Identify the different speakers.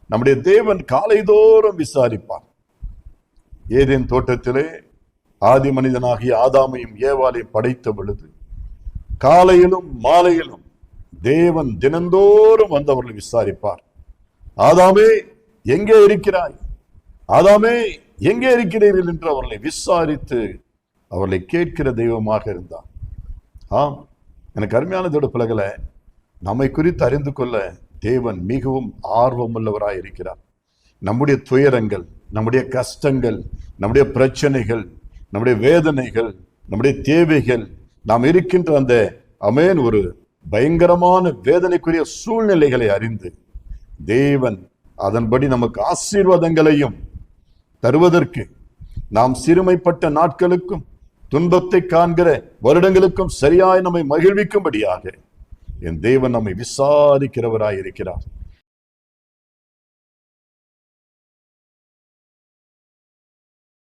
Speaker 1: நம்முடைய தேவன் காலைதோறும் விசாரிப்பார். ஏதேன் தோட்டத்திலே ஆதி மனிதனாகிய ஆதாமையும் ஏவாளையும் படைத்த பொழுது காலையிலும் மாலையிலும் தேவன் தினந்தோறும் வந்து அவர்களை விசாரிப்பார். ஆதாமே எங்கே இருக்கிறாய், ஆதாமே எங்கே இருக்கிறீர்கள் என்று அவர்களை விசாரித்து அவர்களை கேட்கிற தெய்வமாக இருந்தார். ஆம், எனக்கு அருமையானதோட பிள்ளைகளை, நம்மை குறித்து அறிந்து கொள்ள தேவன் மிகவும் ஆர்வம் உள்ளவராய் இருக்கிறார். நம்முடைய துயரங்கள், நம்முடைய கஷ்டங்கள், நம்முடைய பிரச்சனைகள், நம்முடைய வேதனைகள், நம்முடைய தேவைகள், நாம் இருக்கின்ற அந்த ஒரு பயங்கரமான வேதனைக்குரிய சூழ்நிலைகளை அறிந்து தேவன் அதன்படி நமக்கு ஆசீர்வாதங்களையும் தருவதற்கு, நாம் சிறுமைப்பட்ட நாட்களுக்கும் துன்பத்தை காண்கிற வருடங்களுக்கும் சரியாய் நம்மை மகிழ்விக்கும்படியாக என் தேவன் நம்மை விசாரிக்கிறவராய் இருக்கிறார்.